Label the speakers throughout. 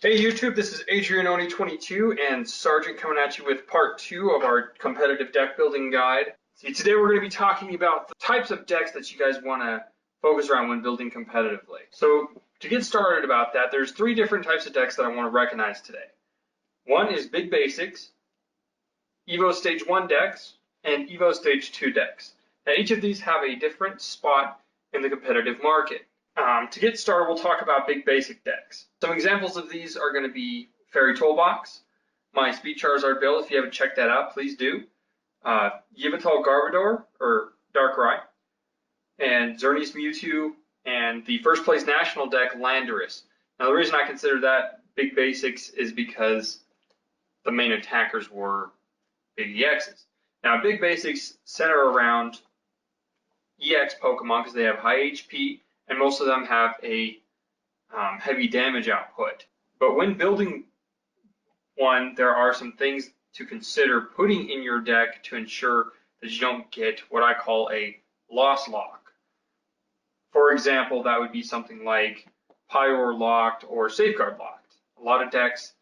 Speaker 1: Hey YouTube, this is Adrianoni22 and Sergeant coming at you with part 2 of our competitive deck building guide. See, today we're going to be talking about the types of decks that you guys want to focus around when building competitively. So to get started about that, there's 3 different types of decks that I want to recognize today. One is Big Basics, Evo Stage 1 decks, and Evo Stage 2 decks. Now each of these have a different spot in the competitive market. To get started, we'll talk about big basic decks. Some examples of these are going to be Fairy Toolbox, my Speed Charizard build. If you haven't checked that out, please do. Yveltal Garbodor, or Darkrai, and Xerneas Mewtwo, and the first place national deck, Landorus. Now, the reason I consider that big basics is because the main attackers were big EXs. Now, big basics center around EX Pokemon because they have high HP, and most of them have a heavy damage output. But when building one, there are some things to consider putting in your deck to ensure that you don't get what I call a loss lock. For example, that would be something like Pyroar locked or Safeguard locked. A lot of decks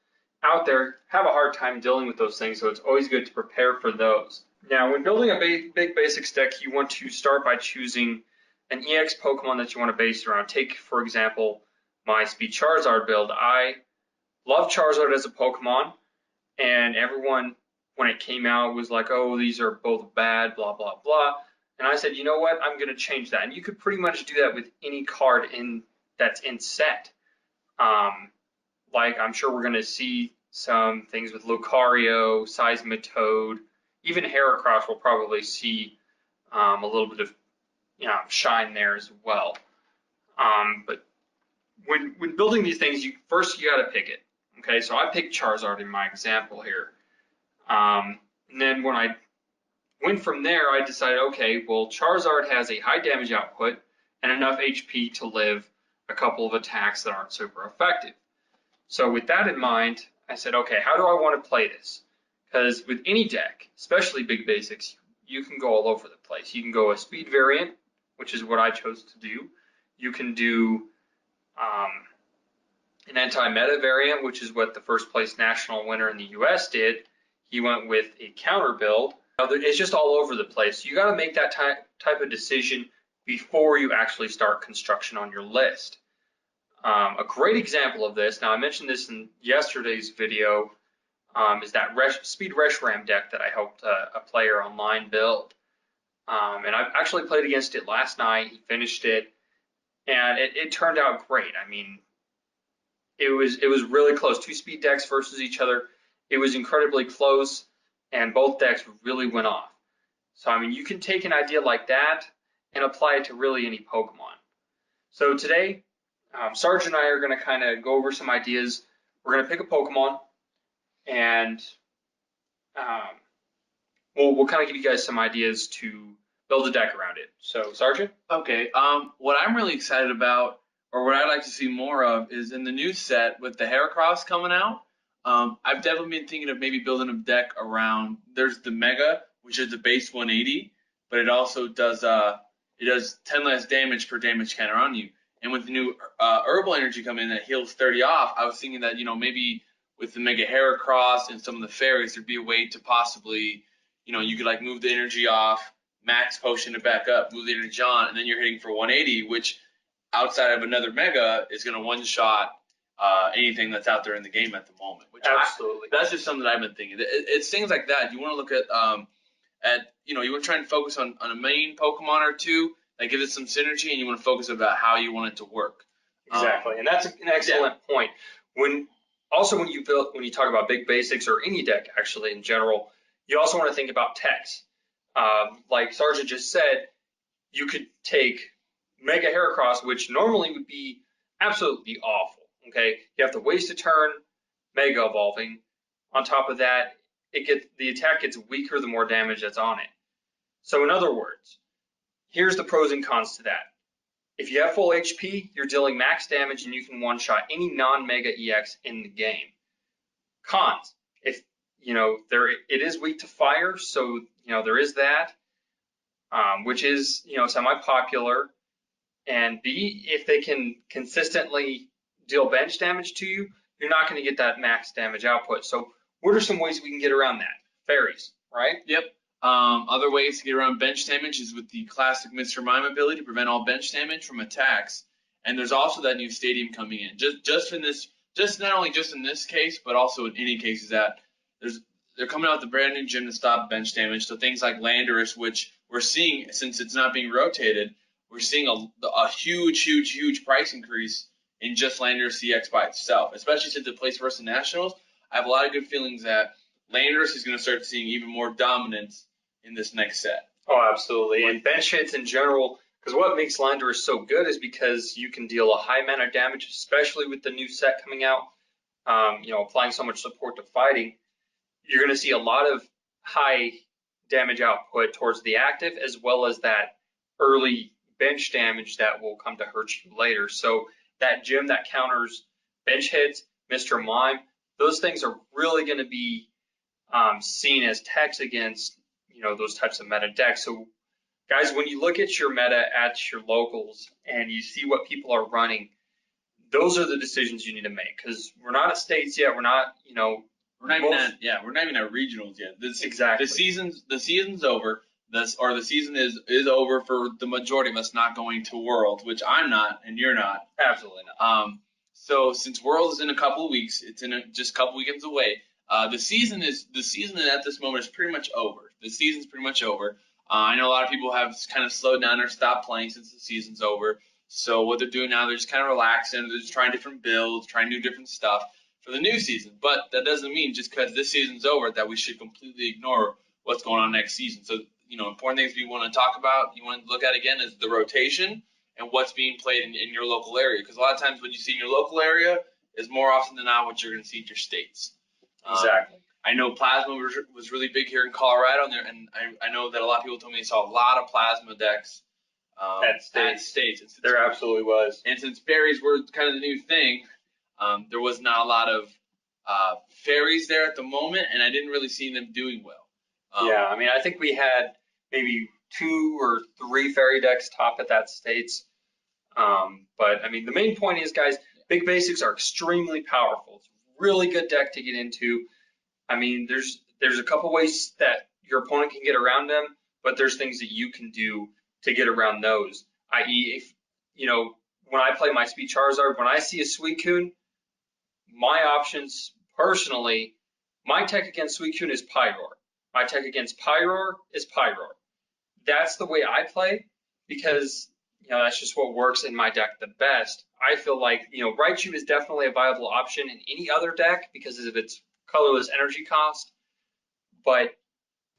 Speaker 1: out there have a hard time dealing with those things, so it's always good to prepare for those. Now, when building a big basics deck, you want to start by choosing an EX Pokemon that you want to base around. Take, for example, my Speed Charizard build. I love Charizard as a Pokemon, and everyone, when it came out, was like, oh, these are both bad, blah, blah, blah. And I said, you know what, I'm going to change that. And you could pretty much do that with any card that's in set. Like, I'm sure we're going to see some things with Lucario, Seismitoad, even Heracross will probably see a little bit of shine there as well. But when building these things, first you got to pick it. Okay, so I picked Charizard in my example here. And then when I went from there, I decided, okay, well, Charizard has a high damage output and enough HP to live a couple of attacks that aren't super effective. So with that in mind, I said, okay, how do I want to play this? Because with any deck, especially big basics, you can go all over the place. You can go a speed variant, which is what I chose to do. You can do an anti-meta variant, which is what the first place national winner in the US did. He went with a counter build. It's just all over the place. You got to make that type of decision before you actually start construction on your list. A great example of this, now I mentioned this in yesterday's video, is that Speed Reshiram deck that I helped a player online build. And I actually played against it last night. He finished it, and it turned out great. I mean, it was really close. 2 speed decks versus each other. It was incredibly close, and both decks really went off. So I mean, you can take an idea like that and apply it to really any Pokemon. So today, Sergeant and I are going to kind of go over some ideas. We're going to pick a Pokemon, and we'll kind of give you guys some ideas to build a deck around it. So, Sergeant?
Speaker 2: Okay, what I'm really excited about, or what I'd like to see more of, is in the new set with the Heracross coming out. I've definitely been thinking of maybe building a deck around, there's the Mega, which is the base 180, but it also does 10 less damage per damage counter on you. And with the new Herbal Energy coming in that heals 30 off, I was thinking that, maybe with the Mega Heracross and some of the fairies, there'd be a way to possibly, you could like move the energy off, max potion it back up, move the energy on, and then you're hitting for 180, which outside of another Mega is going to one-shot anything that's out there in the game at the moment. Which
Speaker 1: Absolutely.
Speaker 2: That's just something that I've been thinking. It's things like that. You want to look at you want to try and focus on a main Pokemon or two that gives it some synergy, and you want to focus about how you want it to work.
Speaker 1: Exactly, and that's an excellent point. When you talk about big basics or any deck actually in general, you also want to think about text. Like Sergeant just said, you could take Mega Heracross, which normally would be absolutely awful. Okay, you have to waste a turn Mega Evolving. On top of that, the attack gets weaker the more damage that's on it. So in other words, here's the pros and cons to that. If you have full HP, you're dealing max damage and you can one-shot any non-Mega EX in the game. Cons, if it is weak to fire, so there is that, which is semi-popular. And B, if they can consistently deal bench damage to you, you're not going to get that max damage output. So what are some ways we can get around that? Fairies, right?
Speaker 2: Yep. Other ways to get around bench damage is with the classic Mr. Mime ability to prevent all bench damage from attacks. And there's also that new stadium coming in. Just not only just in this case, but also in any cases that they're coming out with the brand new gym to stop bench damage. So things like Landorus, which we're seeing since it's not being rotated, we're seeing a huge price increase in just Landorus CX by itself, especially since it plays versus Nationals. I have a lot of good feelings that Landorus is going to start seeing even more dominance in this next set.
Speaker 1: Oh, absolutely. And bench hits in general, because what makes Landorus so good is because you can deal a high amount of damage, especially with the new set coming out, applying so much support to fighting. You're going to see a lot of high damage output towards the active, as well as that early bench damage that will come to hurt you later. So that gym that counters bench hits, Mr. Mime, those things are really going to be seen as techs against those types of meta decks. So guys, when you look at your meta at your locals and you see what people are running, those are the decisions you need to make, because we're not at states yet. We're not
Speaker 2: we're not even at regionals yet.
Speaker 1: Exactly.
Speaker 2: The season's over. The season is over for the majority of us not going to Worlds, which I'm not and you're not.
Speaker 1: Absolutely not.
Speaker 2: So since Worlds is in a couple of weeks, it's in just a couple weekends away. The season at this moment is pretty much over. The season's pretty much over. I know a lot of people have kind of slowed down or stopped playing since the season's over. So what they're doing now, they're just kind of relaxing. They're just trying different builds, trying to do different stuff for the new season. But that doesn't mean just because this season's over that we should completely ignore what's going on next season. So, important things we want to talk about, you want to look at again is the rotation and what's being played in your local area. Because a lot of times what you see in your local area is more often than not what you're going to see in your states.
Speaker 1: Exactly.
Speaker 2: I know Plasma was really big here in Colorado, and I know that a lot of people told me they saw a lot of Plasma decks at states.
Speaker 1: There absolutely was.
Speaker 2: And since fairies were kind of the new thing, there was not a lot of fairies there at the moment, and I didn't really see them doing well.
Speaker 1: Yeah, I mean, I think we had maybe 2 or 3 fairy decks top at that states. But I mean, the main point is, guys, big basics are extremely powerful. It's a really good deck to get into. I mean, there's a couple ways that your opponent can get around them, but there's things that you can do to get around those. I.e., if when I play my Speed Charizard, when I see a Suicune, my options personally, my tech against Suicune is Pyroar. My tech against Pyroar is Pyroar. That's the way I play, because that's just what works in my deck the best. I feel like Raichu is definitely a viable option in any other deck because of its colorless energy cost. But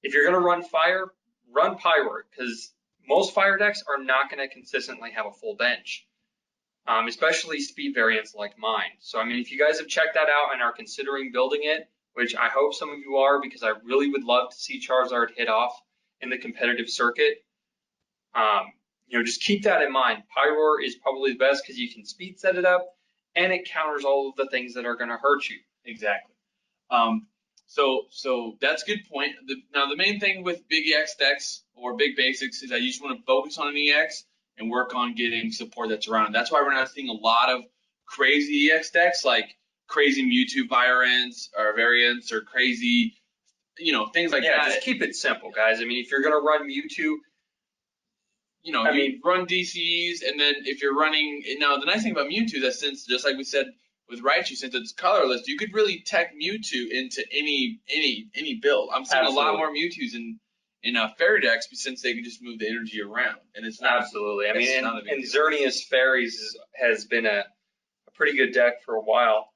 Speaker 1: if you're going to run fire, run Pyroar, because most fire decks are not going to consistently have a full bench, especially speed variants like mine. So I mean, if you guys have checked that out and are considering building it, which I hope some of you are, because I really would love to see Charizard hit off in the competitive circuit, just keep that in mind. Pyroar is probably the best because you can speed set it up, and it counters all of the things that are going to hurt you.
Speaker 2: Exactly. So that's a good point. Now, the main thing with big EX decks or big basics is that you just want to focus on an EX and work on getting support that's around. That's why we're not seeing a lot of crazy EX decks like crazy Mewtwo variants or crazy, things like that.
Speaker 1: Yeah, just keep it simple, guys. I mean, if you're going to run Mewtwo,
Speaker 2: run DCs, and then if you're running, now the nice thing about Mewtwo is that since, just like we said with Raichu, since it's colorless, you could really tech Mewtwo into any build. I'm seeing a lot more Mewtwo's in fairy decks since they can just move the energy around, and it's not
Speaker 1: absolutely. I mean, and Xerneas Fairies has been a pretty good deck for a while.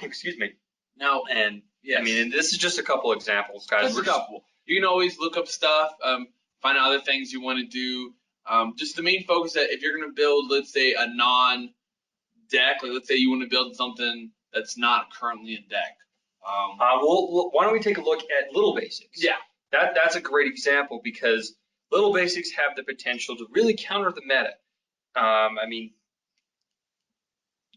Speaker 1: Excuse me.
Speaker 2: Now,
Speaker 1: and
Speaker 2: yes.
Speaker 1: I mean, and this is just a couple examples, guys.
Speaker 2: Just a couple. You can always look up stuff, find out other things you want to do. Just the main focus that if you're going to build, let's say, a non-deck, like let's say you want to build something that's not currently a deck.
Speaker 1: Why don't we take a look at Little Basics?
Speaker 2: Yeah.
Speaker 1: That's a great example, because Little Basics have the potential to really counter the meta. I mean,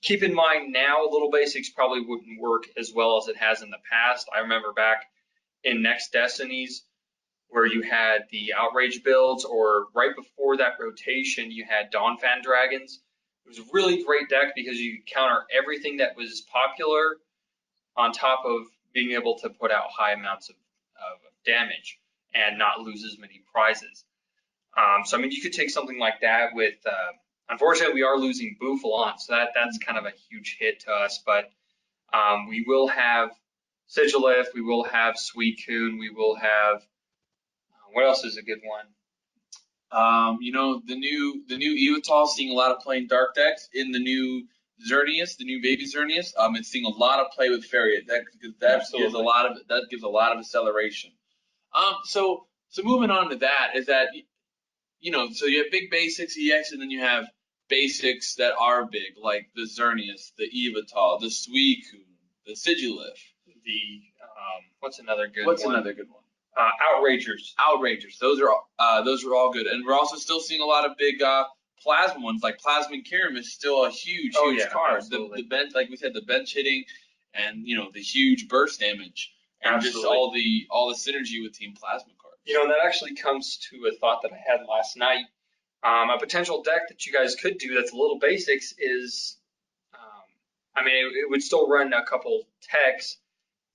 Speaker 1: keep in mind now, Little Basics probably wouldn't work as well as it has in the past. I remember back in Next Destinies, where you had the Outrage builds, or right before that rotation, you had Donphan Dragons. It was a really great deck because you could counter everything that was popular on top of being able to put out high amounts of damage and not lose as many prizes. So I mean, you could take something like that with. Unfortunately, we are losing Bouffalant, so that's kind of a huge hit to us. But we will have Sigilith, we will have Suicune, we will have. What else is a good one?
Speaker 2: The new Evital seeing a lot of play in dark decks. In the new Xerneas, the new baby Xerneas, it's seeing a lot of play with Fairy deck because that gives a lot of acceleration. So moving on to that is that so you have big basics EX, and then you have basics that are big, like the Xerneas, the Evital, the Suicune, the Sigilith.
Speaker 1: The what's another good
Speaker 2: one?
Speaker 1: Outragers.
Speaker 2: Those are all good, and we're also still seeing a lot of big plasma ones, like Plasmid Kyurem is still a huge card.
Speaker 1: Absolutely.
Speaker 2: The bench, like we said, the bench hitting, and the huge burst damage, and
Speaker 1: Absolutely.
Speaker 2: just all the synergy with Team Plasma cards.
Speaker 1: That actually comes to a thought that I had last night. A potential deck that you guys could do that's a little basics is, it would still run a couple techs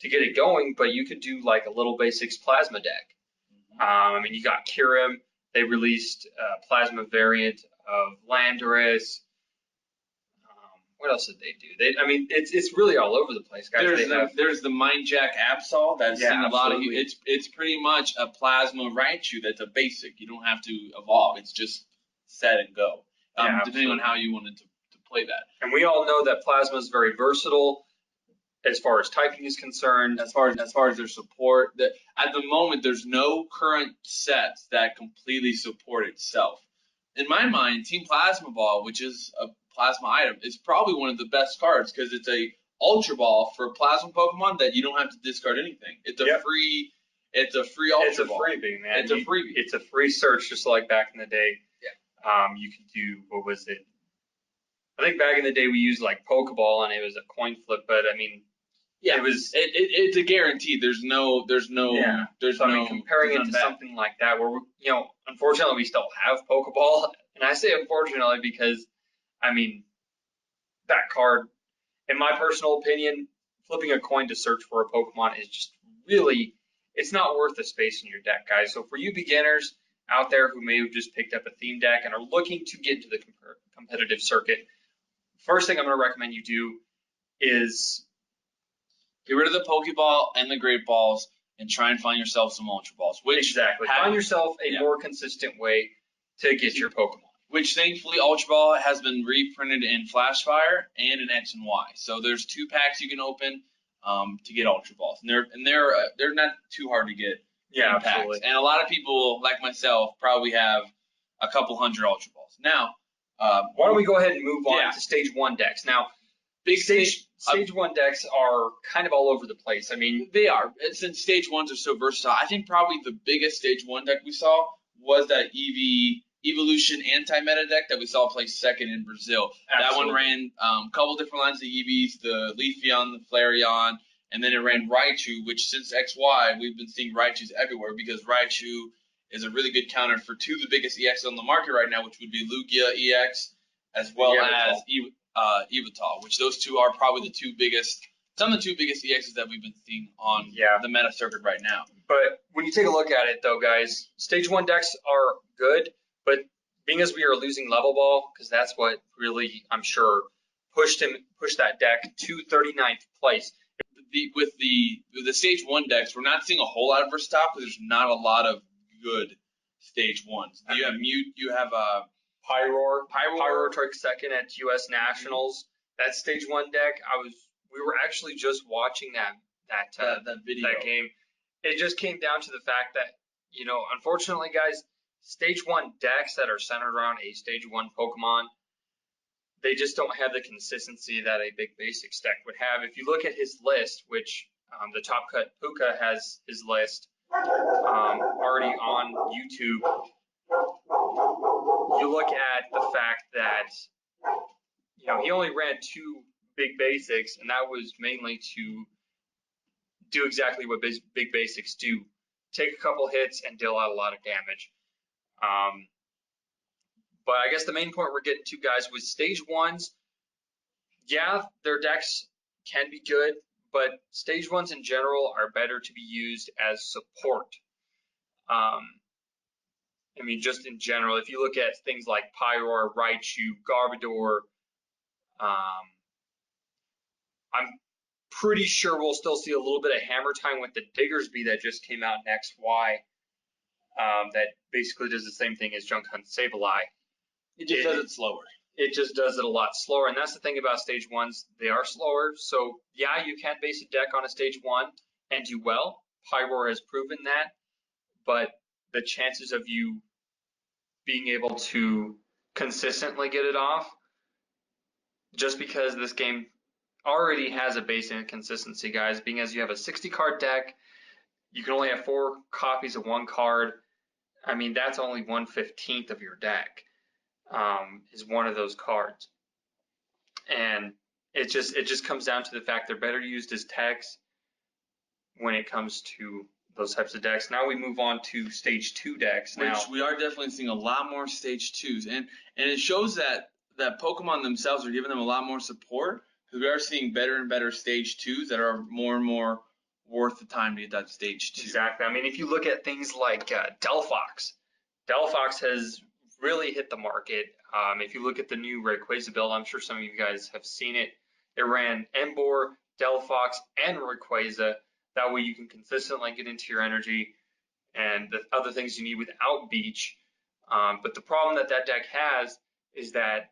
Speaker 1: to get it going, but you could do like a little basics plasma deck. You got Kyurem. They released a plasma variant of Landorus. What else did they do? It's really all over the place, guys.
Speaker 2: There's the Mindjack Absol that's seeing a lot of. It's pretty much a plasma Raichu that's a basic. You don't have to evolve. It's just set and go. Depending on how you wanted to play that.
Speaker 1: And we all know that plasma is very versatile as far as typing is concerned.
Speaker 2: As far as their support, at the moment there's no current sets that completely support itself. In my mind, Team Plasma Ball, which is a plasma item, is probably one of the best cards because it's a Ultra Ball for plasma Pokemon that you don't have to discard anything. It's a free Ultra Ball.
Speaker 1: It's a freebie, man.
Speaker 2: It's a freebie.
Speaker 1: It's a free search, just like back in the day.
Speaker 2: Yeah.
Speaker 1: You could do, what was it? I think back in the day we used like Pokeball and it was a coin flip, but
Speaker 2: it was. It's a guarantee. There's no.
Speaker 1: Comparing it to something like that, where unfortunately we still have Pokeball, and I say unfortunately because, that card, in my personal opinion, flipping a coin to search for a Pokemon is just really, it's not worth the space in your deck, guys. So for you beginners out there who may have just picked up a theme deck and are looking to get into the competitive circuit, first thing I'm going to recommend you do is
Speaker 2: get rid of the Pokeball and the Great Balls and try and find yourself some Ultra Balls.
Speaker 1: Find yourself a more consistent way to get your Pokemon.
Speaker 2: Which thankfully Ultra Ball has been reprinted in Flashfire and in X and Y. So there's 2 packs you can open to get Ultra Balls, and they're not too hard to get.
Speaker 1: Yeah,
Speaker 2: absolutely. Packs. And a lot of people like myself probably have a couple hundred Ultra Balls. Now,
Speaker 1: why don't we go ahead and move on to Stage 1 decks now? Stage 1 decks are kind of all over the place.
Speaker 2: They are. Since Stage 1s are so versatile, I think probably the biggest Stage 1 deck we saw was that Evolution anti-meta deck that we saw play second in Brazil. Absolutely. That one ran a couple different lines of EVs, the Leafeon, the Flareon, and then it ran Raichu, which since XY, we've been seeing Raichus everywhere because Raichu is a really good counter for 2 of the biggest EX on the market right now, which would be Lugia EX as well as Evital, which those 2 are probably some of the 2 biggest EXs that we've been seeing on the meta circuit right now.
Speaker 1: But when you take a look at it, though, guys, Stage 1 decks are good, but being as we are losing Level Ball, because that's what really, I'm sure, pushed that deck to 39th place.
Speaker 2: With the Stage 1 decks, we're not seeing a whole lot of versatility because there's not a lot of good Stage 1s. You have Mute, you have
Speaker 1: Pyroar took second at US Nationals. That Stage 1 deck, we were actually just watching that
Speaker 2: video,
Speaker 1: that game. It just came down to the fact that, unfortunately, guys, Stage 1 decks that are centered around a Stage 1 Pokemon, they just don't have the consistency that a big basics deck would have. If you look at his list, which the Top Cut Puka has his list already on YouTube, you look at the fact that he only ran 2 big basics, and that was mainly to do exactly what big basics do: take a couple hits and deal out a lot of damage. But I guess the main point we're getting to, guys, with stage ones, yeah, their decks can be good, but stage ones in general are better to be used as support. I mean, just in general, if you look at things like Pyroar, Raichu, Garbodor, I'm pretty sure we'll still see a little bit of hammer time with the Diggersby that just came out next Y. That basically does the same thing as Junk Hunt Sableye.
Speaker 2: It just does it slower.
Speaker 1: It just does it a lot slower, and that's the thing about stage ones. They are slower, so yeah, you can base a deck on a stage one and do well. Pyroar has proven that, but the chances of you being able to consistently get it off, just because this game already has a base inconsistency, guys, being as you have a 60 card deck, you can only have 4 copies of one card. I mean, that's only 1/15 of your deck. Is one of those cards, and it just comes down to the fact they're better used as techs when it comes to those types of decks. Now we move on to stage 2 decks.
Speaker 2: Which we are definitely seeing a lot more stage 2s, and it shows that Pokemon themselves are giving them a lot more support, because we are seeing better and better stage 2s that are more and more worth the time to get that stage 2.
Speaker 1: Exactly. I mean, if you look at things like Delphox has really hit the market. If you look at the new Rayquaza build, I'm sure some of you guys have seen it. It ran Emboar, Delphox, and Rayquaza. That way you can consistently get into your energy and the other things you need without Beach. But the problem that deck has is that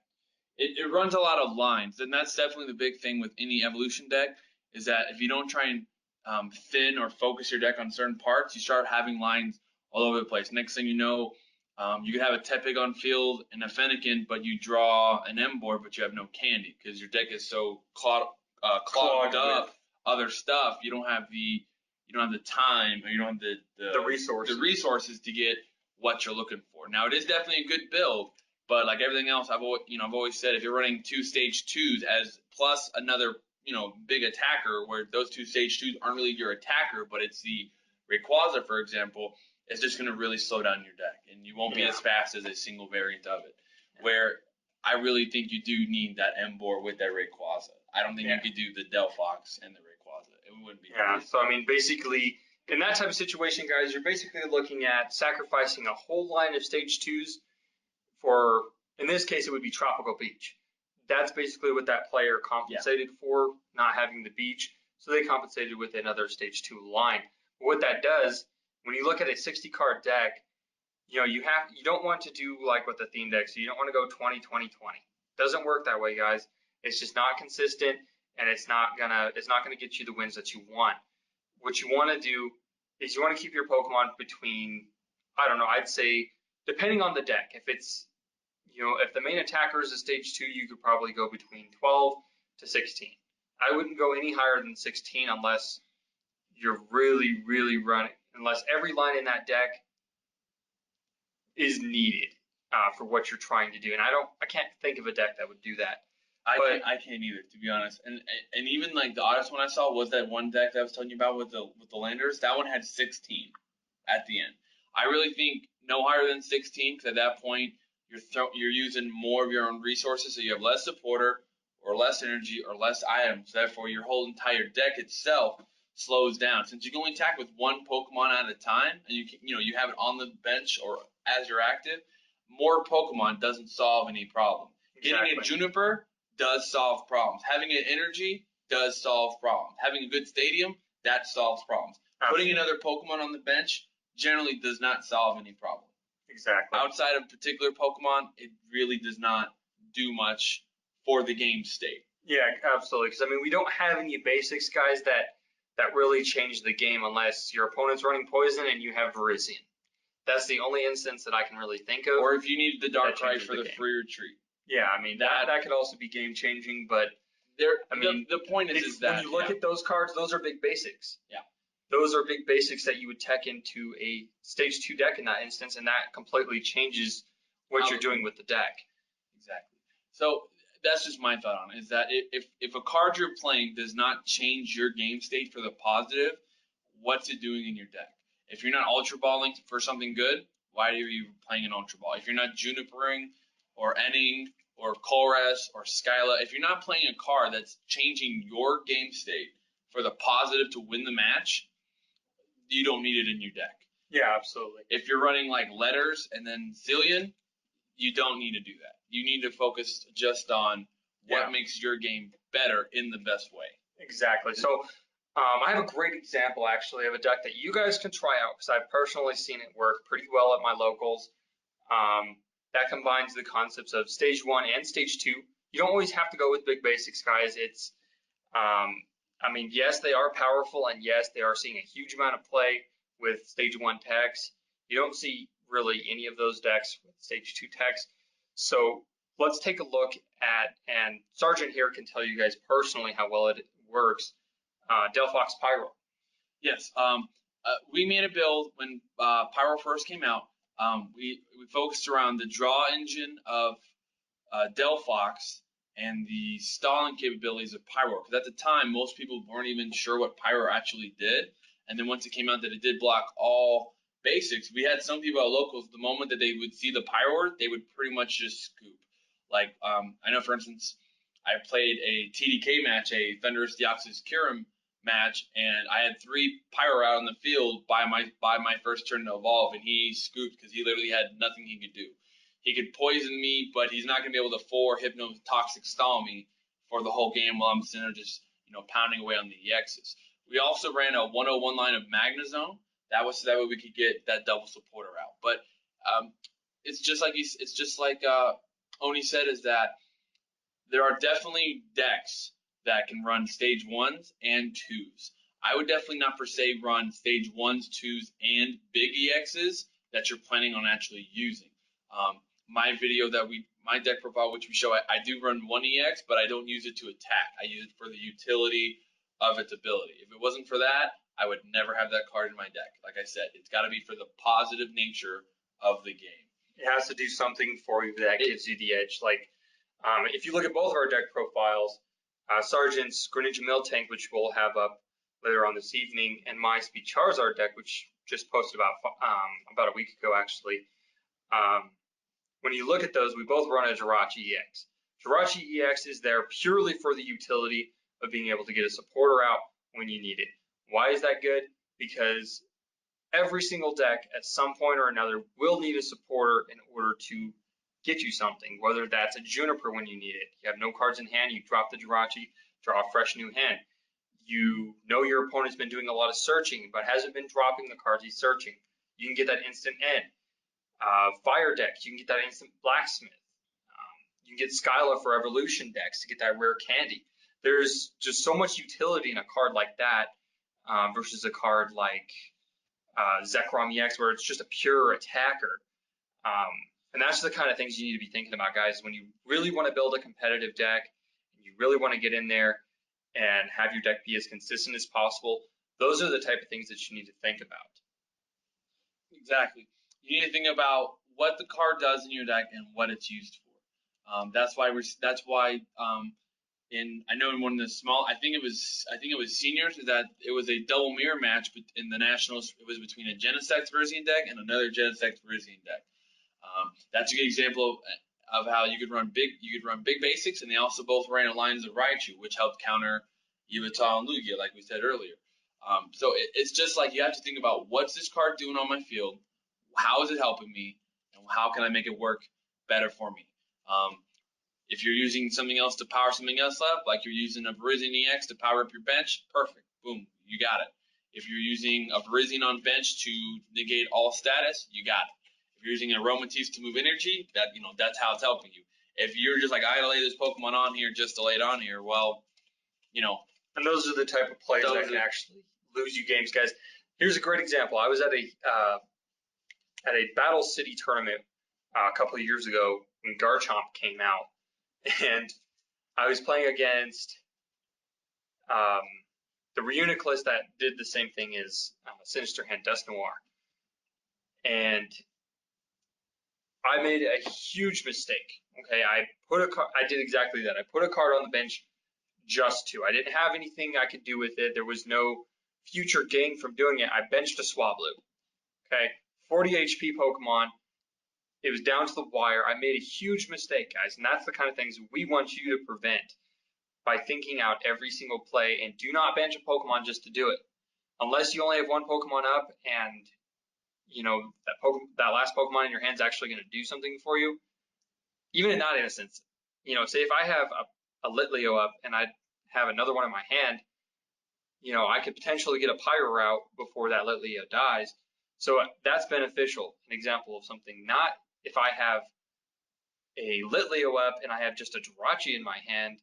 Speaker 2: it runs a lot of lines, and that's definitely the big thing with any evolution deck, is that if you don't try and thin or focus your deck on certain parts, you start having lines all over the place. Next thing you know, you could have a Tepig on field and a Fennekin, but you draw an Emboar, but you have no candy because your deck is so clogged up with other stuff. You don't have the time, or you don't have the resources to get what you're looking for. Now, it is definitely a good build, but like everything else, I've always said, if you're running 2 stage 2s as plus another big attacker, where those 2 stage 2s aren't really your attacker, but it's the Rayquaza, for example, it's just going to really slow down your deck, and you won't be as fast as a single variant of it. Where I really think you do need that Emboar with that Rayquaza. I don't think you could do the Delphox and the Rayquaza. It wouldn't be.
Speaker 1: Yeah, so I mean, basically, in that type of situation, guys, you're basically looking at sacrificing a whole line of stage 2s for, in this case, it would be Tropical Beach. That's basically what that player compensated for, not having the Beach. So they compensated with another stage 2 line. But what that does, when you look at a 60 card deck, you don't want to do like with the theme deck, so you don't want to go 20 20 20. Doesn't work that way, guys. It's just not consistent, and it's not gonna get you the wins that you want. What you want to do is you want to keep your Pokemon between, I don't know, I'd say, depending on the deck, if it's, if the main attacker is a stage 2, you could probably go between 12 to 16. I wouldn't go any higher than 16 unless you're really, really running, unless every line in that deck is needed for what you're trying to do. And I can't think of a deck that would do that.
Speaker 2: I can't either, to be honest. And even like the oddest one I saw was that one deck that I was telling you about with the Landers. That one had 16 at the end. I really think no higher than 16, because at that point you're using more of your own resources, so you have less supporter or less energy or less items. Therefore, your whole entire deck itself slows down. Since you can only attack with one Pokemon at a time, and you have it on the bench or as you're active, more Pokemon doesn't solve any problem.
Speaker 1: Exactly.
Speaker 2: Getting a Juniper does solve problems. Having an energy does solve problems. Having a good stadium, that solves problems. Absolutely. Putting another Pokemon on the bench generally does not solve any problem.
Speaker 1: Exactly.
Speaker 2: Outside of particular Pokemon, it really does not do much for the game state.
Speaker 1: Yeah, absolutely. Because, I mean, we don't have any basics, guys, that really change the game unless your opponent's running poison and you have Virizion. That's the only instance that I can really think of.
Speaker 2: Or if you need the Darkrai for the free retreat.
Speaker 1: Yeah, I mean, that could also be game changing, but
Speaker 2: the point is that
Speaker 1: when you look at those cards, those are big basics.
Speaker 2: Yeah.
Speaker 1: Those are big basics that you would tech into a stage 2 deck in that instance, and that completely changes what you're doing with the deck.
Speaker 2: Exactly. So that's just my thought on it, is that if a card you're playing does not change your game state for the positive, what's it doing in your deck? If you're not Ultra Balling for something good, why are you playing an Ultra Ball? If you're not Junipering or Enning or Colress or Skyla, if you're not playing a card that's changing your game state for the positive to win the match, you don't need it in your deck.
Speaker 1: Yeah, absolutely.
Speaker 2: If you're running like Letters and then Zillion, you don't need to do that. You need to focus just on what makes your game better in the best way.
Speaker 1: Exactly. So I have a great example, actually, of a deck that you guys can try out because I've personally seen it work pretty well at my locals. That combines the concepts of stage 1 and stage 2. You don't always have to go with big basics, guys. It's, I mean, yes, they are powerful, and yes, they are seeing a huge amount of play with stage 1 techs. You don't see really any of those decks with stage 2 techs. So let's take a look at, and Sergeant here can tell you guys personally how well it works, Delphox Pyro.
Speaker 2: Yes, we made a build when Pyro first came out. We focused around the draw engine of Delphox and the stalling capabilities of Pyro, because at the time most people weren't even sure what Pyro actually did. And then once it came out that it did block all basics, we had some people at locals, the moment that they would see the Pyro, they would pretty much just scoop. Like, I know, for instance, I played a TDK match, a Thunderous Deoxys Kyurem match, and I had 3 Pyro out on the field by my first turn to evolve, and he scooped because he literally had nothing he could do. He could poison me, but he's not going to be able to 4 Hypnotoxic stall me for the whole game while I'm sitting there just pounding away on the EXs. We also ran a 101 line of Magnezone. That was so that way we could get that double supporter out. But it's just like Oni said, is that there are definitely decks that can run stage 1s and 2s. I would definitely not per se run stage 1s, 2s, and big EXs that you're planning on actually using. My deck profile, which we show, I do run 1 EX, but I don't use it to attack. I use it for the utility of its ability. If it wasn't for that, I would never have that card in my deck. Like I said, it's got to be for the positive nature of the game.
Speaker 1: It has to do something for you that gives you the edge. Like, if you look at both of our deck profiles, Sergeant's Greninja Miltank, which we'll have up later on this evening, and my Speed Charizard deck, which just posted about a week ago, actually. When you look at those, we both run a Jirachi EX. Jirachi EX is there purely for the utility of being able to get a supporter out when you need it. Why is that good? Because every single deck at some point or another will need a supporter in order to get you something, whether that's a Juniper when you need it. You have no cards in hand, you drop the Jirachi, draw a fresh new hand. You know your opponent's been doing a lot of searching, but hasn't been dropping the cards he's searching. You can get that instant end. Fire deck, you can get that instant Blacksmith. You can get Skyla for Evolution decks to get that rare candy. There's just so much utility in a card like that versus a card like Zekrom EX, where it's just a pure attacker. And that's the kind of things you need to be thinking about, guys, when you really want to build a competitive deck, and you really want to get in there and have your deck be as consistent as possible. Those are the type of things that you need to think about.
Speaker 2: Exactly. You need to think about what the card does in your deck and what it's used for. That's why I know in one of the small, I think it was seniors, that it was a double mirror match in the Nationals. It was between a Genesect Virizion deck and another Genesect Virizion deck. That's a good example of how you could run big basics, and they also both ran Alliance of Raichu, which helped counter Yveltal and Lugia, like we said earlier. So it's just like you have to think about, what's this card doing on my field, how is it helping me, and how can I make it work better for me. If you're using something else to power something else up, like you're using a Virizion EX to power up your bench, perfect, boom, you got it. If you're using a Virizion on bench to negate all status, you got it. If you're using Aromatisse to move energy, that's how it's helping you. If you're just like, I gotta lay this Pokemon on here just to lay it on here, well,
Speaker 1: And those are the type of plays that can actually lose you games, guys. Here's a great example. I was at a Battle City tournament a couple of years ago when Garchomp came out, and I was playing against the Reuniclus that did the same thing as Sinister Hand Dusknoir. And I made a huge mistake. Okay, I did exactly that. I put a card on the bench just to. I didn't have anything I could do with it. There was no future gain from doing it. I benched a Swablu. Okay, 40 HP Pokemon. It was down to the wire. I made a huge mistake, guys, and that's the kind of things we want you to prevent by thinking out every single play. And do not bench a Pokemon just to do it. Unless you only have one Pokemon up and that last Pokemon in your hand is actually going to do something for you. Even in that instance, say if I have a Litleo up and I have another one in my hand, I could potentially get a Pyro out before that Litleo dies. So that's beneficial. An example of something. Not if I have a Litleo up and I have just a Jirachi in my hand.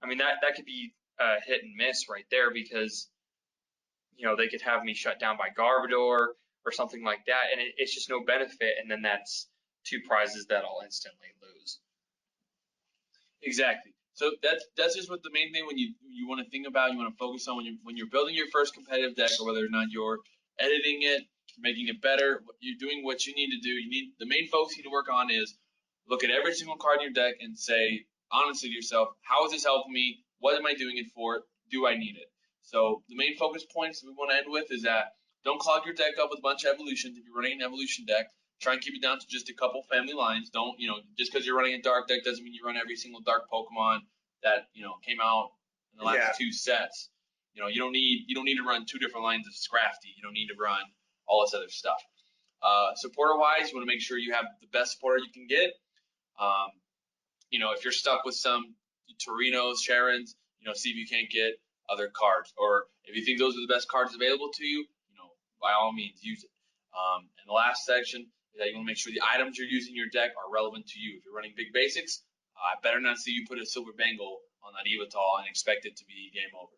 Speaker 1: I mean, that could be a hit and miss right there, because they could have me shut down by Garbodor or something like that, and it's just no benefit, and then that's 2 prizes that I'll instantly lose.
Speaker 2: Exactly. So that's just what the main thing when you want to think about, you want to focus on when you're building your first competitive deck, or whether or not you're editing it, making it better, you're doing what you need to do. The main focus you need to work on is look at every single card in your deck and say honestly to yourself, how is this helping me? What am I doing it for? Do I need it? So the main focus points that we want to end with is that don't clog your deck up with a bunch of evolutions. If you're running an evolution deck, try and keep it down to just a couple family lines. Don't, just because you're running a dark deck doesn't mean you run every single dark Pokemon that, came out in the last 2 sets. You don't need to run 2 different lines of Scrafty. You don't need to run all this other stuff. Supporter wise, you want to make sure you have the best supporter you can get. If you're stuck with some Torinos, Sharons, see if you can't get other cards, or if you think those are the best cards available to you, by all means use it. And the last section is that you want to make sure the items you're using in your deck are relevant to you. If you're running big basics, I better not see you put a Silver Bengal on that Evital and expect it to be game over.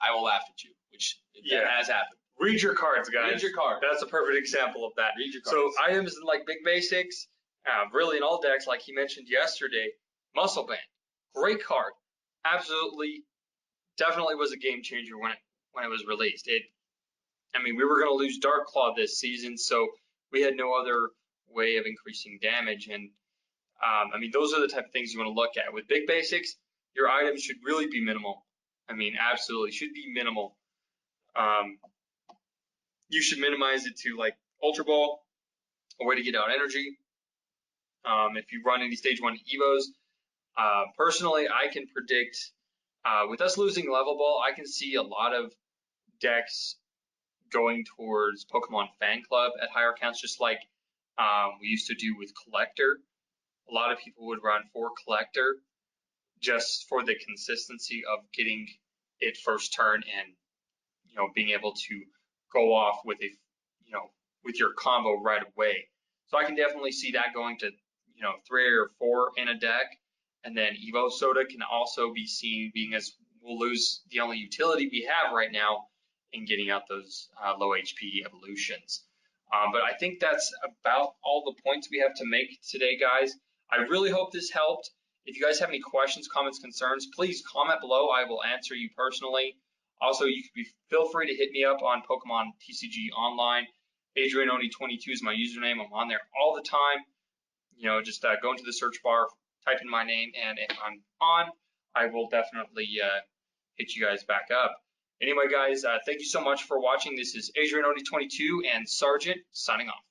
Speaker 2: I will laugh at you, which that has happened.
Speaker 1: Read your cards, guys.
Speaker 2: Read your cards.
Speaker 1: That's a perfect example of that.
Speaker 2: Read your cards.
Speaker 1: So items in like big basics, really in all decks, like he mentioned yesterday, Muscle Band, great card. Absolutely, definitely was a game changer when it was released. We were going to lose Dark Claw this season, so we had no other way of increasing damage. And those are the type of things you want to look at. With big basics, your items should really be minimal. Absolutely should be minimal. You should minimize it to like Ultra Ball, a way to get out energy. If you run any stage 1 Evos, personally, I can predict with us losing Level Ball, I can see a lot of decks going towards Pokemon Fan Club at higher counts, just like we used to do with Collector. A lot of people would run for Collector just for the consistency of getting it first turn and being able to go off with with your combo right away. So I can definitely see that going to 3 or 4 in a deck. And then Evo Soda can also be seen being, as we'll lose the only utility we have right now in getting out those low HP evolutions. But I think that's about all the points we have to make today, guys. I really hope this helped. If you guys have any questions, comments, concerns, please comment below. I will answer you personally. Also, you could feel free to hit me up on Pokemon TCG Online. AdrianOni22 is my username. I'm on there all the time. Just go into the search bar, type in my name, and if I'm on, I will definitely hit you guys back up. Anyway, guys, thank you so much for watching. This is AdrianOni22 and Sergeant signing off.